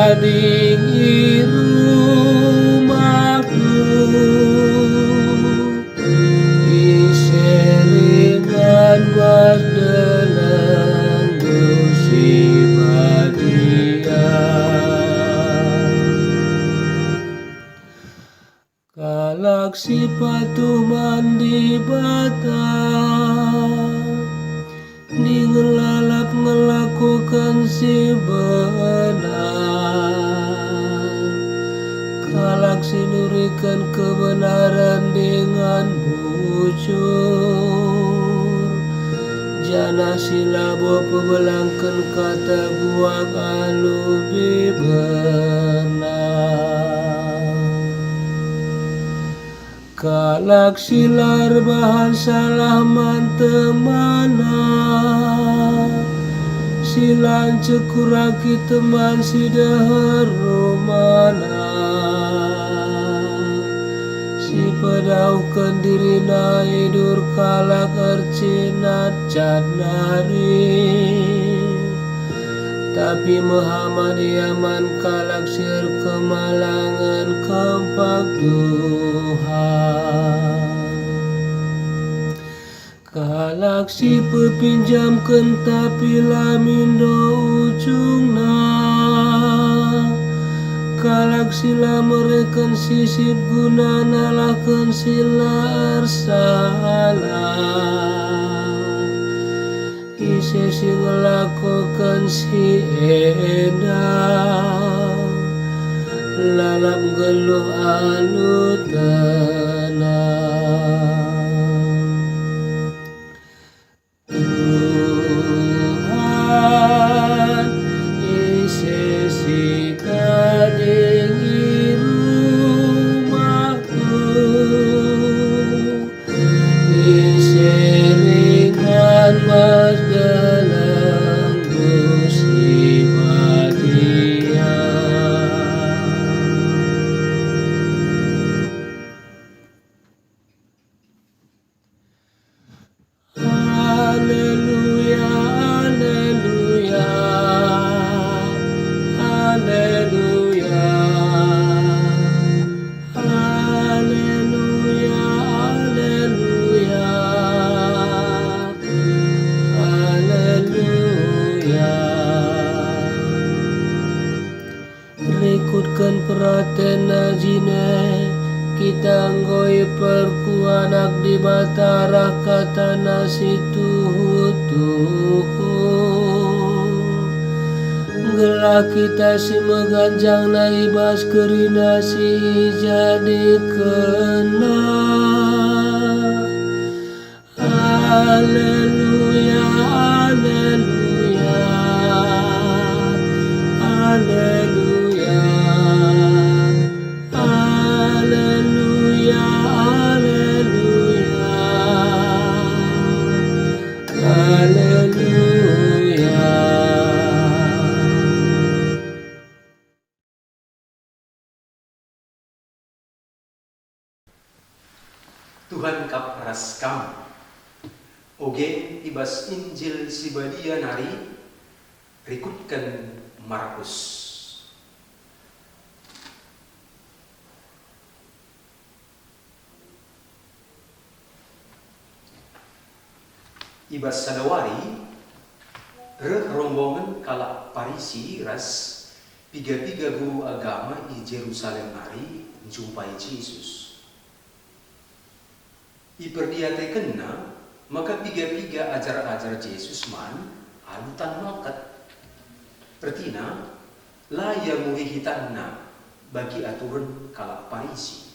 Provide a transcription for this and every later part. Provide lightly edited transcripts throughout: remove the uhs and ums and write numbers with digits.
kadingi rumahku, iseringan wasdalang musibadia. Kalak si patuh mandi bata, ngelalap ngelakukan si benar. Kalak si nurikan kebenaran dengan bujur, jana si labo pebelangkan kata buang alubi benar. Kalak silar bahan salah mantemana, silan cekuraki teman si dahar romana, si pedaukan diri naidur kalak arcinat cadnari. Tapi Muhammad Yaman kalak sir kemalangan kampak Tuhan. Kalak si pepinjamkan tapi lamindo ujungna, kalak sila merekan sisip guna nalahkan sila arsalah. Ise si ngelakukan si endang, lalap geluh alu tenang. Tuhan, ise si kadingi rumahku, iseringan mas dalam musibadia. Haleluya, haleluya, haleluya, haleluya, haleluya, haleluya. Rekutkan pratena jine, kita ngoi perkuanak di batarah kata nasi tuhu-tuhu. Gelah kita si meganjang na ibas kerina si jadi kena. Haleluya, haleluya, haleluya, haleluya, haleluya, haleluya. Tuhan kapras kam oge ibas Injil sibadia nari rikutkan Markus. Ibas sadawari rombongan kalak Parisi ras piga-piga guru agama di Jerusalem nari menjumpai Yesus. Iperdiatekenna maka piga-piga ajar-ajar Yesus man alutan makat. Artina laya muhihitanna bagi aturan kalak Parisi.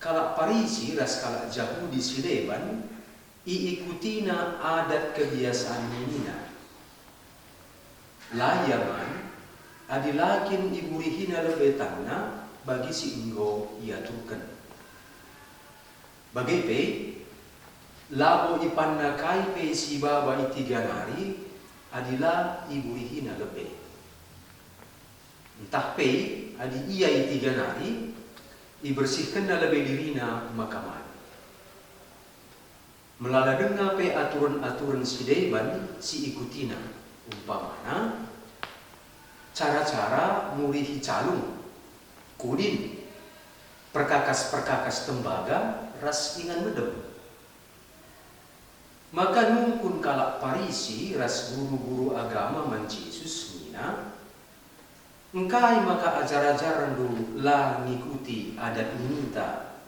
Kalak Parisi ras kalak Yahudi sileban iikutina adat kebiasaan nina. Layaman adilakin iburihina lebetanna bagi si inggo iaturkan. Bagepe labo ipanna kaipe si baba itiganari adila iburihina lebe. Entah pe adi iya itiganari ibersihkan na lebe dirina makaman. Melaladenga pe aturan-aturan si deban si ikutina umpamana cara-cara murihi calung, kudin, perkakas-perkakas tembaga, ras ingan medem. Maka nungkun kalak Parisi, ras guru-guru agama man Yesus mina, engkai maka ajar-ajaran dulu lah ngikuti adat minta.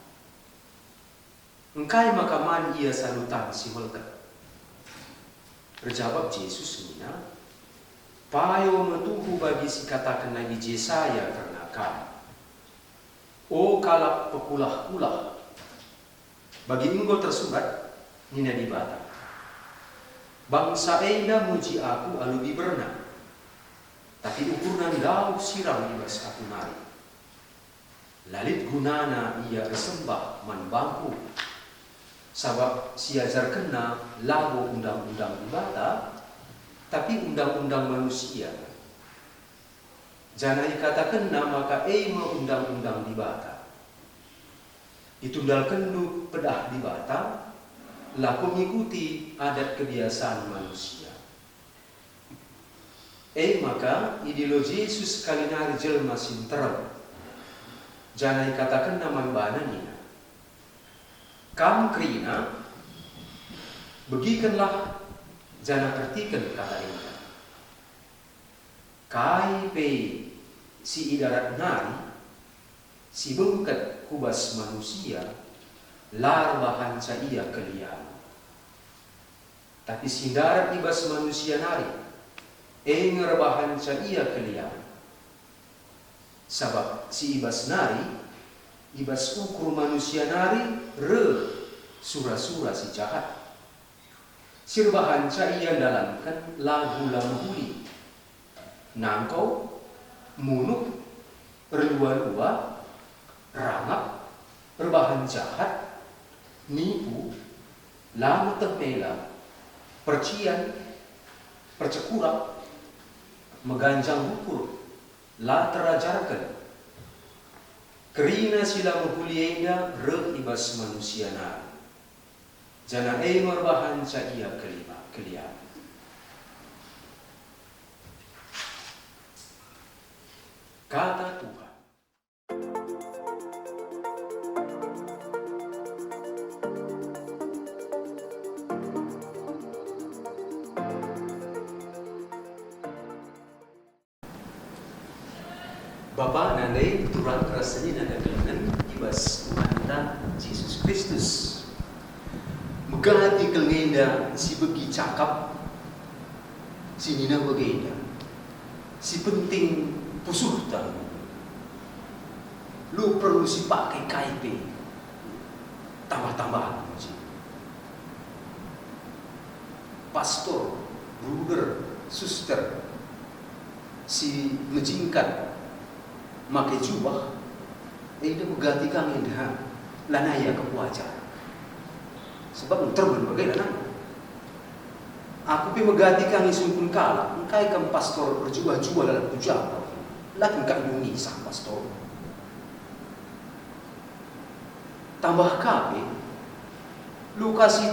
Engkai maka man ia salutan si melket. Berjawab Yesus mina, payo metuhu bagi si katakan Nabi Yesaya karena kam. O kalak pekulah-kulah, bagi engkau tersurat nina di bata. Bangsa enda muji aku alubi berenang, tapi ukuran dau siram ibas aku nari. Lalit gunana ia resembah man bangku, sabab siajar kena lagu undang-undang ibata, tapi undang-undang manusia. Jangan dikatakan maka undang-undang dibata. Ditundal kendu pedah dibata, laku mengikuti adat kebiasaan manusia. Maka ideologi Yesus kalinari jelma sinterem. Jangan dikatakan nama bananina. Kam krina, begikanlah jangan artikan kata ini. Kai pe si idarat nari, si bengket kubas manusia, lar bahan ia kelian. Tapi si darat ibas manusia nari, enger bahan ia kelian. Sabab si ibas nari, ibas ukur manusia nari, sura-sura si jahat. Sirbahan ia dalamkan lagu huli. Nangkau, munuk, relua-lua, rangap, berbahan jahat, nipu, lamu tempela, percian, percekurak, meganjang ukur, la terajarkan. Kerina sila menghulienda ibas manusia nari. Jana merbahan ia kelima. Kata Tuhan. Bapa nandai turang rasanya nada kelengan ibas Tuhan kita Yesus Kristus. Megati kelengenda si begi cakap, si nina begenda, si penting pusuh tahu. Lu perlu si pakai KIP, tambah-tambahan uji. Pastor, bruder, suster, si ngejingkan, makai jubah, dia berganti kami dah lanaya ke wajar. Sebab berbagai lanang. Aku pergi mengganti kami sumpun kala, engkai kan pastor berjual-jual dalam tujuan. Lagi engkau bunyi sang pastor. Tambah kami, lu kasih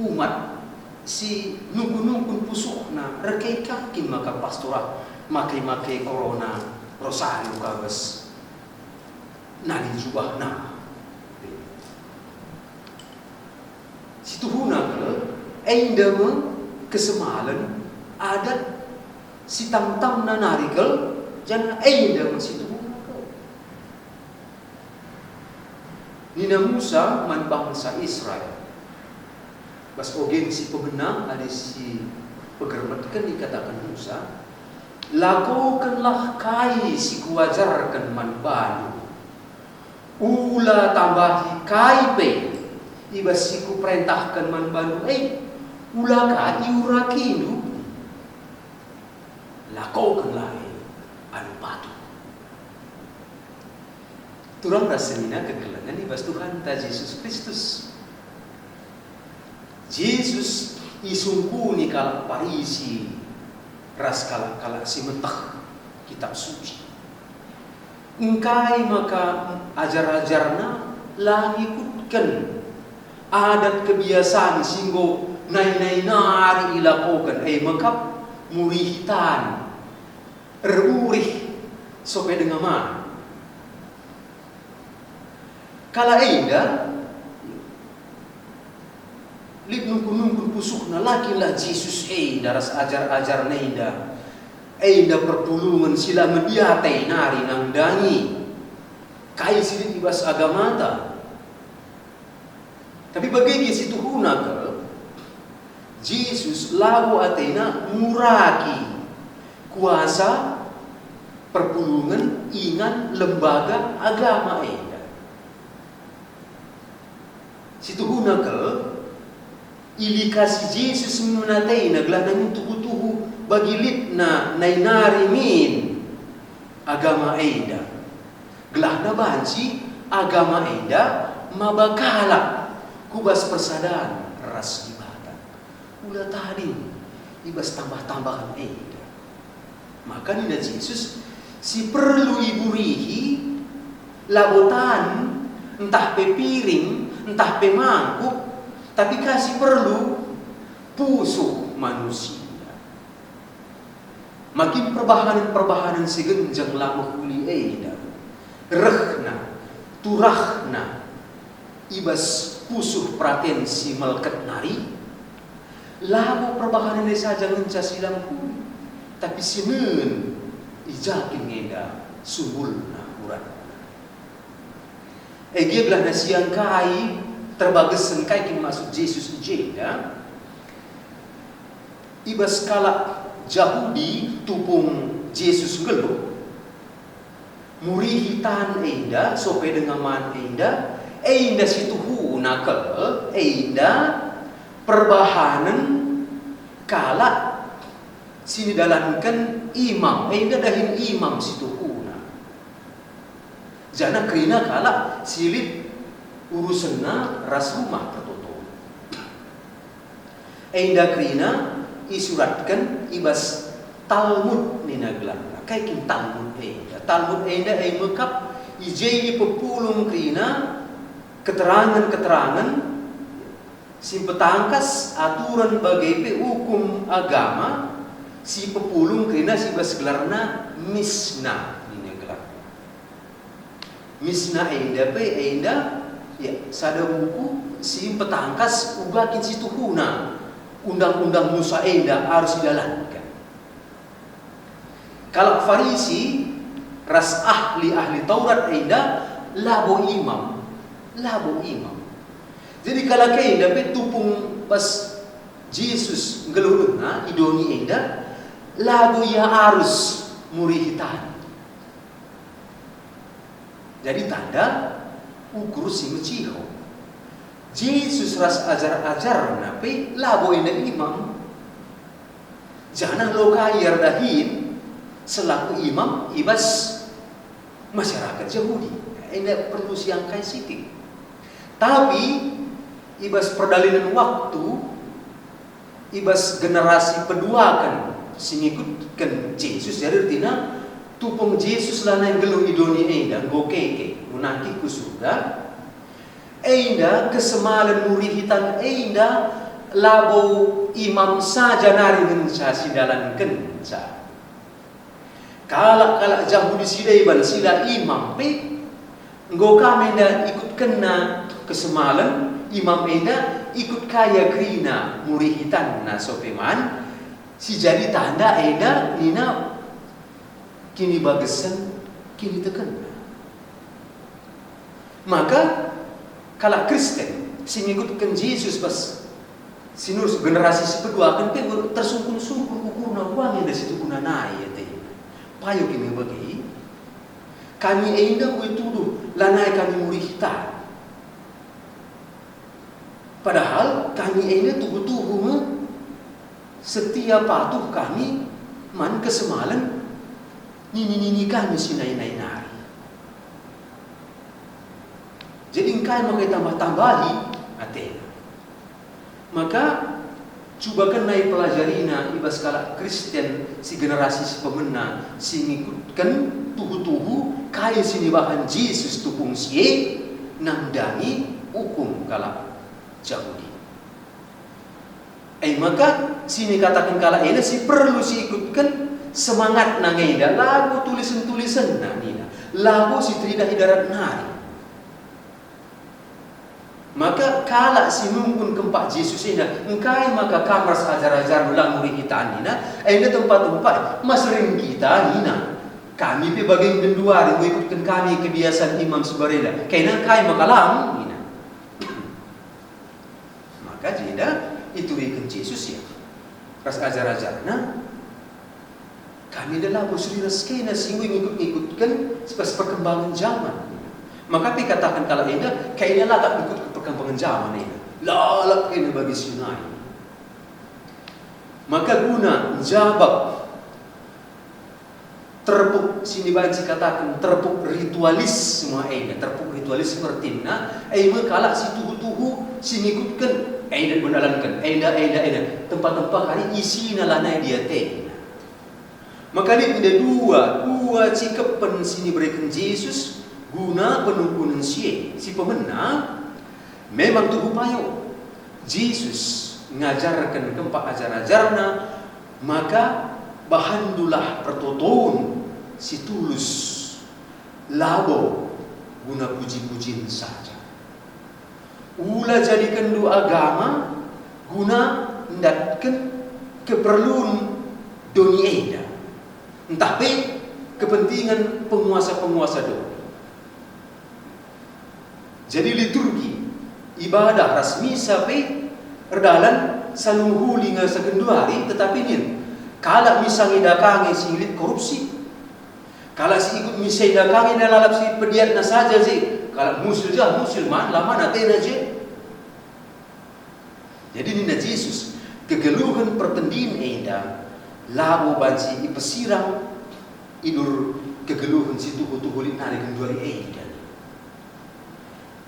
umat si nunggu-nunggu pusuh na rekai kaki maka pastorat makai corona rosario kabes nadi jubah na situ huna ke endama kesemalan adat si tam-tam na narikel jangan endama situ huna ke Nina Musa man bangsa Israel bas ogen si pemenang ada si pegermatkan dikatakan Musa lakukanlah kai si kuajarkan man banu ula tambahi kai pe ibas si ku perintahkan man banu ula ka iurakindu lakukanlah anu patu turang rasenina kegelangan ibas Tuhan ta Yesus Kristus. Yesus isungkuni kalak Parisi ras kalak si mentah kitab suci. Engkai maka ajar-ajarna lah ikutkan adat kebiasaan singgo nai nari ilakokan maka murihitan Reurih sope dengan mana. Kala eda lip nungkun pusukna lakin lah Jesus ras ajar neida. Eda perpulungan sila mediate nari nang dangi. Kai silit ibas agamata. Tapi bagi situ hunakal Jesus lagu atena muraki kuasa perpulungan ingan lembaga agama eda. Situ hunakal ilikasi Jesus menatai nagla nang tuhu bagi litna nainari min agama eda. Gelah na banci agama eda mabakala kubas persadaran ras ibatan. Ulah tadi ibas tambah-tambahan eda. Maka nina Jesus si perlu iburihi labotan entah pepiring entah pemangkuk, tapi kasih perlu pusuk manusia. Makin perbahanan segenjang lama kuli eda, rehna, turahna, ibas pusuh pratensi melket nari, labo perbahanan saja ngencah silang kuli, tapi sinen ijakin eda subulna urat. Dia belah nasiang kai terbagesan kai kin masuk Yesus jeda. Ibas kala Yahudi tupung Yesus gelo. Murihitan enda sope dengan man enda situ nakal enda perbahanan kala sini dalankan imam enda dahin imam situ jana kerina kala silip urusanna ras rumah tertutup. Enda kerina isuratkan ibas Talmud nina gelang. Kaikin Talmud enda. Talmud enda ay mekap ijei pepulung kerina keterangan-keterangan si petangkas aturan bagai hukum agama si pepulung kerina si bas gelarna Misna. Misna enda ya sada buku si petangkas ugakin situ huna undang-undang Musa enda harus dijalankan. Kalau Farisi ras ahli Taurat enda labo imam. Jadi kalau enda tupung pas Yesus ngeluruna idoni enda labo ya harus murihitan. Jadi tanda ukur si meciho. Yesus ras ajar nape labo ina imam. Jangan lo kayar dahin selaku imam ibas masyarakat Yahudi. Ina perlu siang kai sitik. Tapi ibas perdalinan waktu ibas generasi kedua kan singikutkan Yesus jadi artinya tupung Yesus lana yang gelu idoni enda gokeke munaki ku surga enda kesemalan murihitan enda labo imam saja nari ngenca sidalan kenca kala Yahudi sidaiban sila imam pe ngoka menda ikut kena kesemalan imam enda ikut kaya krina murihitan na sopeman si jadi tanda enda nina kini bagesan, kini tekan. Maka kalau Kristen singikutkan Yesus pas sinurus generasi kedua akan tersungkur-sungkur ukurna uang yang dari situ guna naik ya payo kini bagi kami enda gue tuduh lanai kami murihitan. Padahal kami enda tubuh-tubuh setiap patuh kami man kesemalan nini kami sinay-nay nari. Jadi engkau mau kita tambah-tambahi Athena. Maka cobakan naik pelajarina ibas kala Kristen si generasi si pemena si ngikutkan tuhu-tuhu kaya sini bahan Yesus tupung sie nangdangi hukum kala Yahudi. Maka sini katakan kala ini si perlu si ikutkan semangat nangenda lagu tulisan-tulisan nina lagu si trida hidarat nari. Maka kala si nungkun kempak Yesus ina engkai maka kamras ajar-ajar ulang murid kita nina ina tempat-tempat mas ring kita nina kami pe bagian genduari mau ikutkan kami kebiasaan imam sebarela kena kai makalam nina. Maka jeda itu ikan Yesus ya ras ajar-ajar kami adalah bersuri kena singgung ikut-ikutkan sepas perkembangan zaman. Maka pi katakan kalau ini kayaknya lagak ikut perkembangan zaman ini. Lalak ini bagi Sinai. Maka guna jabab terpuk sini banci katakan terpuk ritualis semua ini terpuk ritualis seperti kalak si tuhu-tuhu sini ikutkan menalankan tempat-tempat hari isi nalana dia teh. Maka ini ada dua cikapan sini berikan Yesus guna penungkunan si pemenang memang tubuh payo Yesus ngajarkan keempat ajar-ajarna maka bahandulah pertoton si tulus labo guna puji-pujian saja ulah jadikan dua agama guna ndatkan keperluan dunia eda entah pe kepentingan penguasa-penguasa dunia. Jadi liturgi ibadah rasmi sampai erdalan saluhuli nga segenduari tetapi nin kalau misalnya dakangi silit korupsi kalau si ikut misalnya dakangi nalalap si pediat na saja sih kalau musulman lama natena je. Jadi nina Yesus kegeluhan pertendin eda labu banci ipesirang idur kegeluhan si tuhu-tuhu nari genduari eda.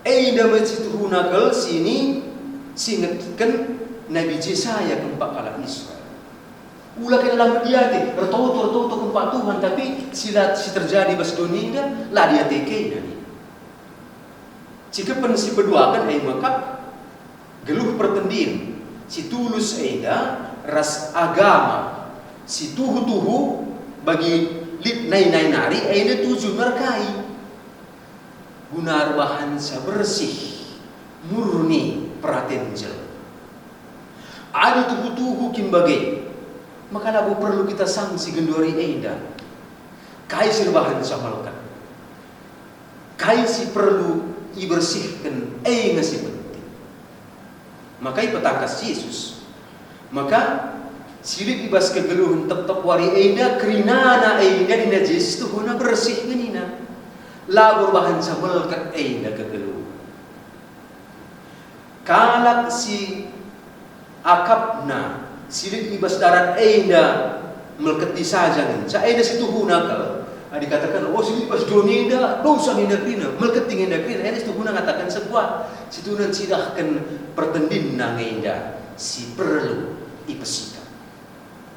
Eda masjid hunakal sini singetkan Nabi Yesaya keempat kala Israel. Ulah ke dalam dia te bertoto keempat Tuhan tapi si terjadi bas dunia lah dia teke ni. Jika pen si berduakan maka geluh pertendin si tulus eda ras agama si tuhu bagi lip nai nari eda tujuh merkai. Guna bahansa bersih murni perhatian jel ada tuhu-tuhu kimbagai maka labu perlu kita sanksi gendori eda kai sir bahansa malkan kai si perlu ibersihkan ngasih penting maka petangkas Yesus maka silit ibas kegeluhan tetap wari eda kerinana eda dina Yesus tu guna bersih genina labur bahan samelkat eda kegeluh. Kalak si akapna silit ibas darat eda melketi saja kan. Sa eda situ hunakal. Dikatakan silit ibas doni eda dosa ni negrina melketi ni negrina. Eda situ guna katakan sebuah situ nan sidahkan pertendin nang eda si perlu ipesikan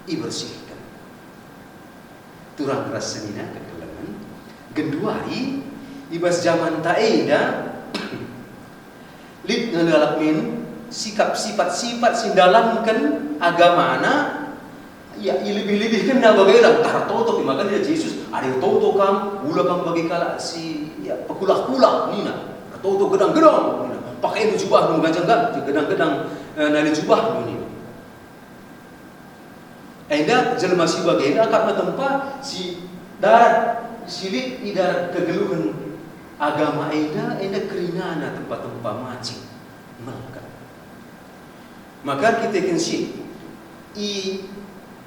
ibersihkan. Turang rasenina kegelangan genduari ibas zaman taeda lid ngalakmin sikap sifat-sifat sindalankan agamana ya lebih-lebih kena bagaimana tartoto makan dia Yesus ada toto kam ulah kam bagi kala si ya pekulah-kulah nina toto gedang-gedang nina pakai jubah nu ganjang gedang-gedang nali jubah nu nina enda jelema si bagaimana karena tempat si darat silit idarat kegeluhan agama eda kerinana tempat-tempat macing maka kita kensi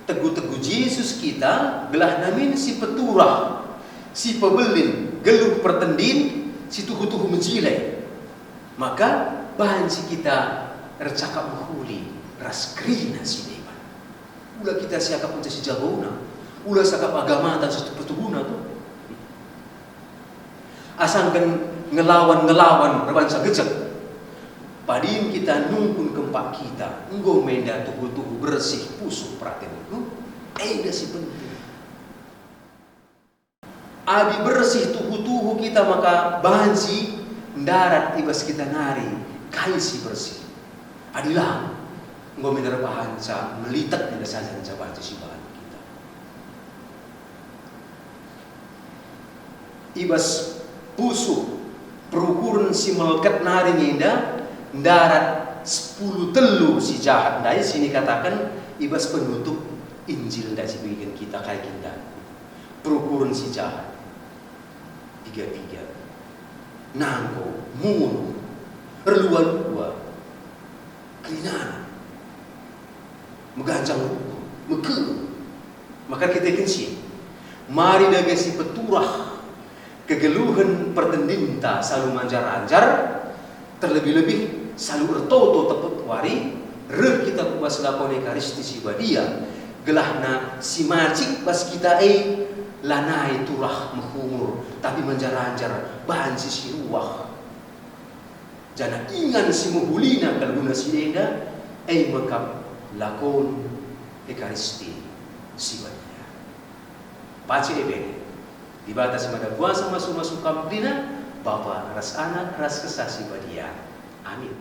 tegu-tegu Yesus kita gelah namin si peturah si pebelin geluh pertendin si tuhu-tuhu menjilai maka bahan si kita recakap menghuli ras kerina si depan ulah kita siakap untuk si jagona ulah sakap agama dan si petuhuna tu asangkan ngelawan rebansa gejek padin kita nungkun kempak kita enggo menda tuhu-tuhu bersih pusuk perhatian itu eda si penting adi bersih tuhu-tuhu kita maka bahan si darat ibas kita nari kai si bersih adilah enggo menda bahan sa melitat pada saja baca si bahan kita ibas pusu perukuran si meleket nari ninda darat 10 telu si jahat dai sini katakan ibas penutup Injil da si bikin kita kayak kita perukuran si jahat 3 nangko munu relua-lua kelinanan meganjang ruku meke maka kita kensi mari daga si peturah kegeluhan pertendinta selalu manjar-anjar terlebih-lebih selalu ertoto tepat wari reh kita kubas lakon ekaristi si badia gelahna si macik pas kita lanai turah menghumur tapi manjar-anjar bahan si ruah jana ingan si muhulina kalguna si eda mekap lakon ekaristi si badia paci ebene di batas mada puasa masuk-masuk kamplina Bapa ras anak ras kesasi badia. Amin.